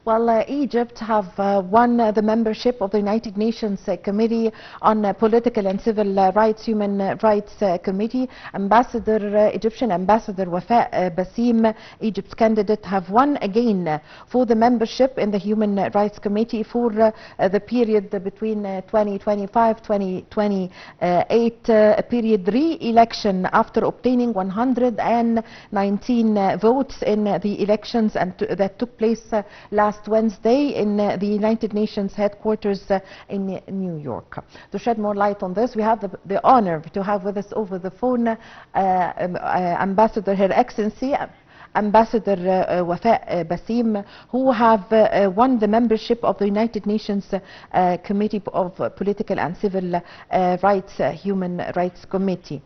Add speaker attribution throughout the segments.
Speaker 1: Well, Egypt have won the membership of the United Nations Committee on Political and Civil Rights, Human Rights Committee. Egyptian Ambassador Wafaa Baseem, Egypt's candidate, have won again for the membership in the Human Rights Committee for the period between 2025-2028, a period re-election after obtaining 119 votes in the elections that took place last Wednesday in the United Nations headquarters in New York. To shed more light on this, we have the honor to have with us over the phone Ambassador, Her Excellency, Ambassador Wafaa Baseem, who have won the membership of the United Nations Committee of Political and Civil Rights, Human Rights Committee.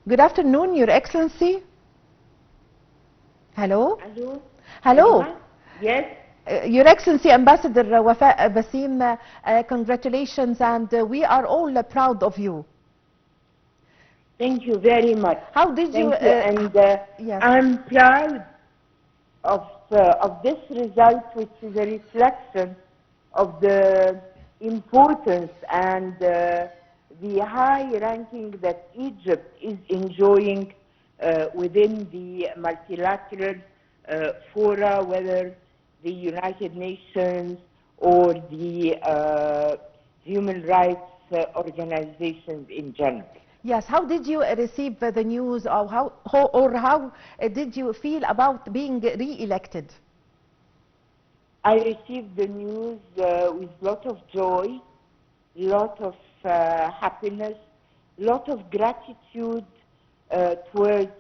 Speaker 1: Good afternoon, Your Excellency. Hello?
Speaker 2: Hello?
Speaker 1: Hello.
Speaker 2: Yes.
Speaker 1: Your Excellency, Ambassador Wafaa Baseem, congratulations, and we are all proud of you.
Speaker 2: Thank you very much.
Speaker 1: How did you?
Speaker 2: And
Speaker 1: yes.
Speaker 2: I'm proud of this result, which is a reflection of the importance and the high ranking that Egypt is enjoying within the multilateral fora, whether the United Nations or the human rights organizations in general.
Speaker 1: Yes. How did you receive the news, or how did you feel about being re-elected?
Speaker 2: I received the news with a lot of joy, lot of happiness, lot of gratitude towards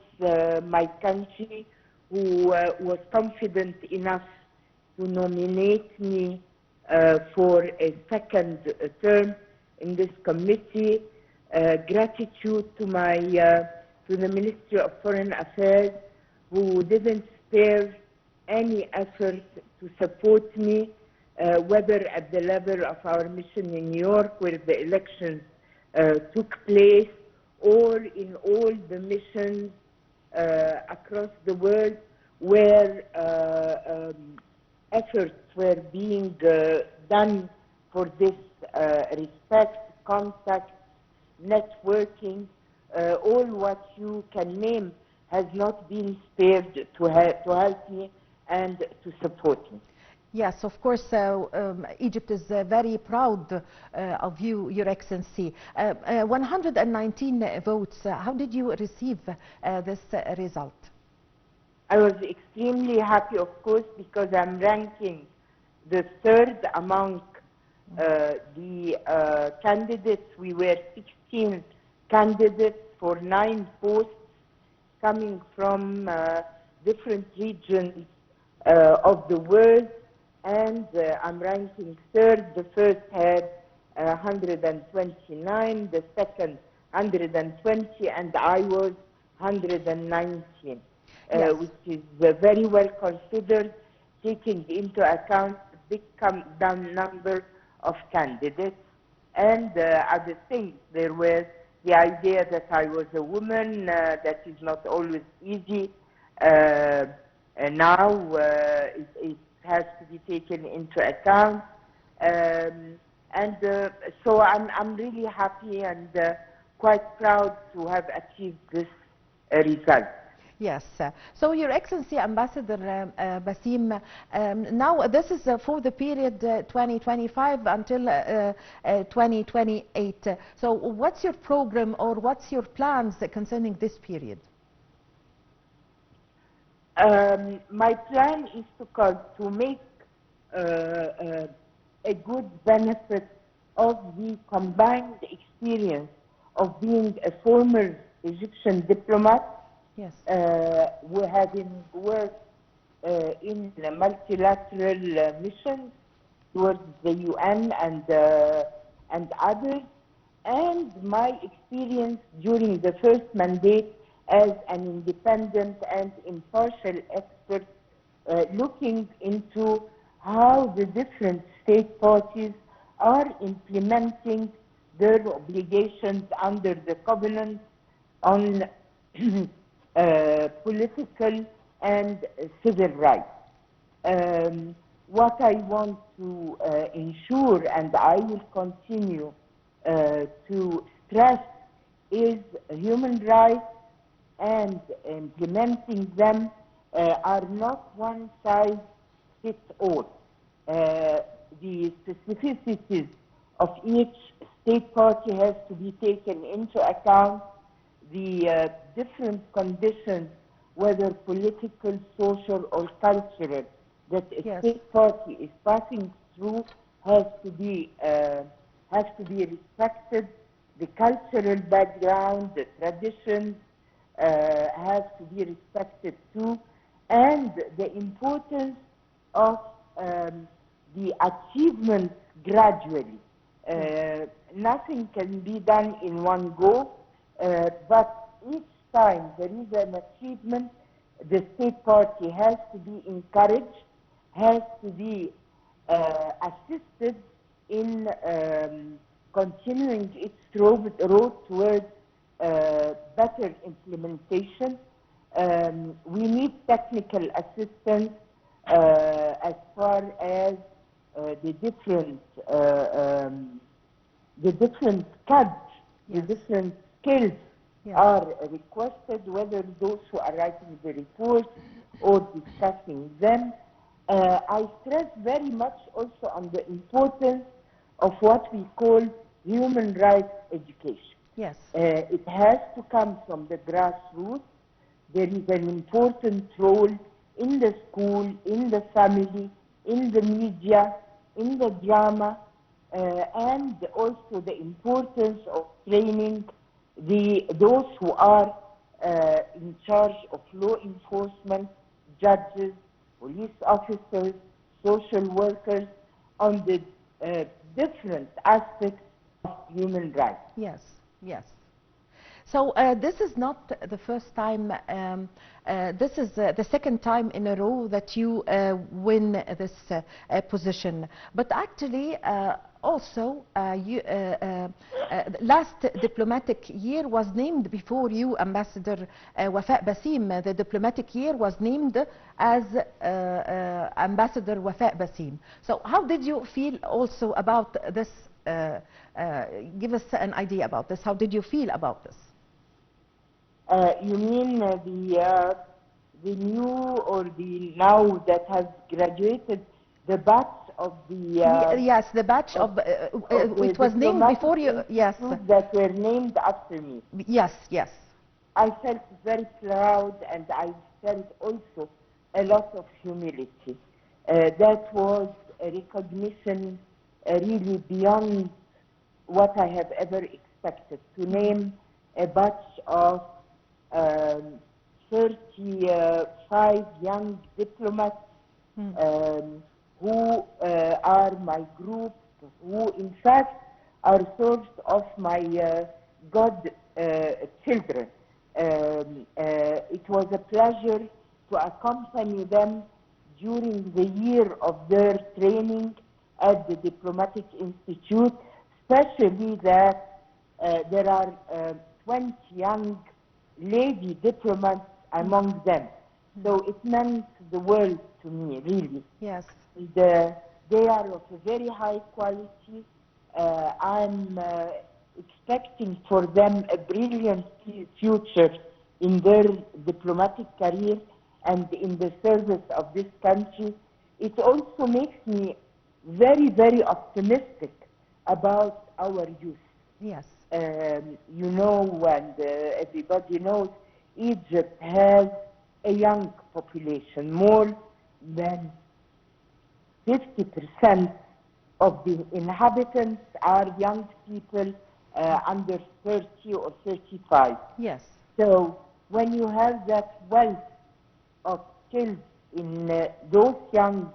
Speaker 2: my country, who was confident enough to nominate me for a second term in this committee. Gratitude to the Ministry of Foreign Affairs, who didn't spare any effort to support me, whether at the level of our mission in New York, where the elections took place, or in all the missions across the world where efforts were being done for this respect, contact, networking, all what you can name has not been spared to help me and to support me.
Speaker 1: Yes, of course, Egypt is very proud of you, Your Excellency. 119 votes, how did you receive this result?
Speaker 2: I was extremely happy, of course, because I'm ranking the third among the candidates. We were 16 candidates for 9 posts coming from different regions of the world, and I'm ranking third. The first had 129, the second 120, and I was 119,
Speaker 1: yes.
Speaker 2: Which is very well considered, taking into account the big number of candidates. And other things, there was the idea that I was a woman, that is not always easy. Now it has to be taken into account. So I'm really happy and quite proud to have achieved this result.
Speaker 1: Yes. So, Your Excellency, Ambassador Baseem, now this is for the period 2025 until 2028. So, what's your program, or what's your plans concerning this period?
Speaker 2: My plan is to make a good benefit of the combined experience of being a former Egyptian diplomat,
Speaker 1: yes,
Speaker 2: who having worked in the multilateral missions towards the UN and others, and my experience during the first mandate as an independent and impartial expert, looking into how the different state parties are implementing their obligations under the covenant on political and civil rights. What I want to ensure, and I will continue to stress, is human rights, and implementing them are not one size fits all. The specificities of each state party has to be taken into account. The different conditions, whether political, social, or cultural, that a state party is passing through has to be respected. The cultural background, the traditions have to be respected too, and the importance of the achievements gradually. Nothing can be done in one go, but each time there is an achievement, the state party has to be encouraged, has to be assisted in continuing its road towards better implementation. We need technical assistance as far as the different cuts, the different skills are requested, whether those who are writing the reports or discussing them. I stress very much also on the importance of what we call human rights education.
Speaker 1: Yes.
Speaker 2: It has to come from the grassroots. There is an important role in the school, in the family, in the media, in the drama, and also the importance of training those who are in charge of law enforcement, judges, police officers, social workers, on the different aspects of human rights.
Speaker 1: Yes, yes. So this is not the first time, this is the second time in a row that you win this position. But actually, also, last diplomatic year was named before you, Ambassador Wafaa Baseem. The diplomatic year was named as Ambassador Wafaa Baseem. So how did you feel also about this? Give us an idea about this. How did you feel about this?
Speaker 2: You mean the new or the now that has graduated, the batch of the
Speaker 1: yes, the batch of it was named before you. Yes,
Speaker 2: that were named after me.
Speaker 1: Yes, yes.
Speaker 2: I felt very proud, and I felt also a lot of humility. That was a recognition really beyond what I have ever expected. To name a batch of 35 young diplomats who are my group, who in fact are source of my god children. It was a pleasure to accompany them during the year of their training at the Diplomatic Institute, especially that there are 20 young lady diplomats among them. So it meant the world to me, really.
Speaker 1: Yes.
Speaker 2: And, they are of a very high quality. I'm expecting for them a brilliant future in their diplomatic career and in the service of this country. It also makes me very, very optimistic about our youth.
Speaker 1: Yes.
Speaker 2: You know, and everybody knows, Egypt has a young population. More than 50% of the inhabitants are young people under 30 or 35.
Speaker 1: Yes.
Speaker 2: So when you have that wealth of skills in those young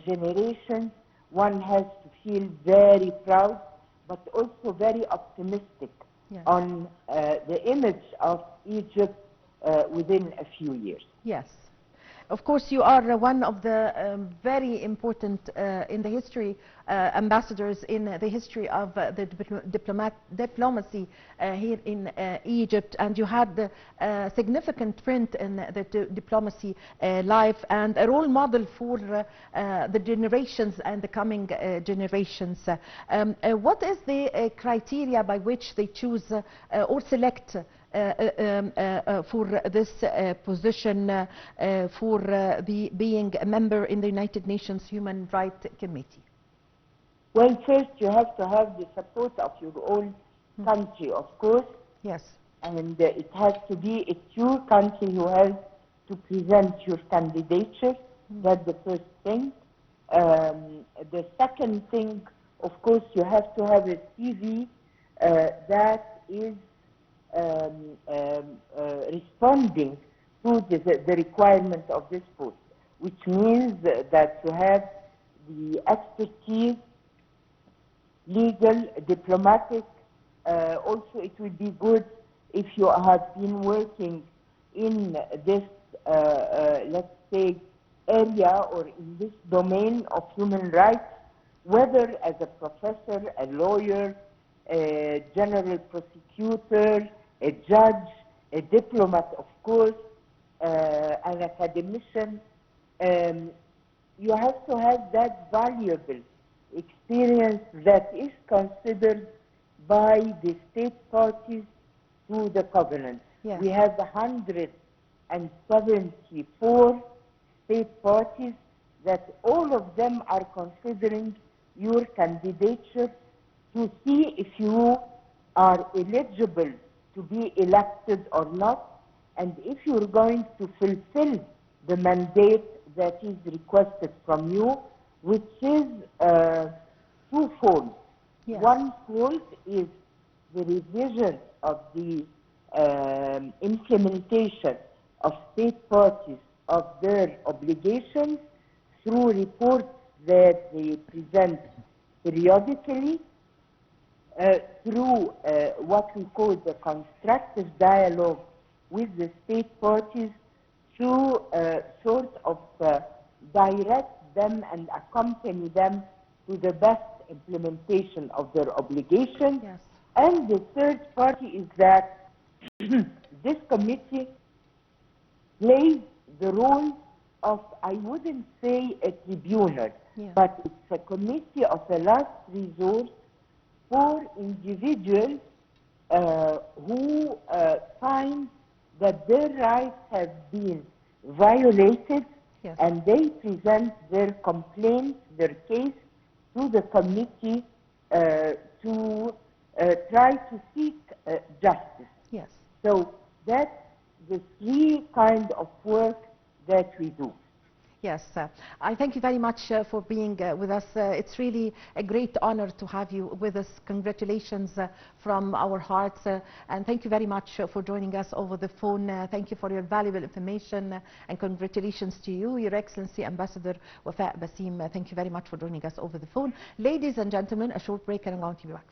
Speaker 2: generations, one has to feel very proud, but also very optimistic on the image of Egypt within a few years.
Speaker 1: Yes. Of course, you are one of the very important in the history ambassadors in the history of the diplomacy here in Egypt, and you had a significant print in the diplomacy life and a role model for the generations and the coming generations. What is the criteria by which they choose or select for this position for being a member in the United Nations Human Rights Committee?
Speaker 2: Well, first you have to have the support of your own country, of course.
Speaker 1: Yes.
Speaker 2: And it has to be, it's your country who has to present your candidature. That's the first thing. The second thing, of course, you have to have a CV that is responding to the requirement of this post, which means that you have the expertise, legal, diplomatic. Also, it would be good if you have been working in this, let's say, area or in this domain of human rights, whether as a professor, a lawyer, a general prosecutor, a judge, a diplomat, of course, an academician. You have to have that valuable experience that is considered by the state parties to the covenant.
Speaker 1: Yes.
Speaker 2: We have 174 state parties that all of them are considering your candidature to see if you are eligible to be elected or not, and if you're going to fulfill the mandate that is requested from you, which is twofold.
Speaker 1: Yes.
Speaker 2: One fold is the revision of the implementation of state parties of their obligations through reports that they present periodically, through what we call the constructive dialogue with the state parties to sort of direct them and accompany them to the best implementation of their obligations.
Speaker 1: Yes.
Speaker 2: And the third party is that this committee plays the role of, I wouldn't say a tribunal, but it's a committee of a last resort for individuals who find that their rights have been violated, and they present their complaint, their case, to the committee to try to seek justice.
Speaker 1: Yes.
Speaker 2: So that's the three kind of work that we do.
Speaker 1: Yes, I thank you very much for being with us. It's really a great honor to have you with us. Congratulations from our hearts, and thank you very much for joining us over the phone. Thank you for your valuable information, and congratulations to you, Your Excellency Ambassador Wafaa Baseem. Thank you very much for joining us over the phone. Ladies and gentlemen, a short break and I'm going to be back.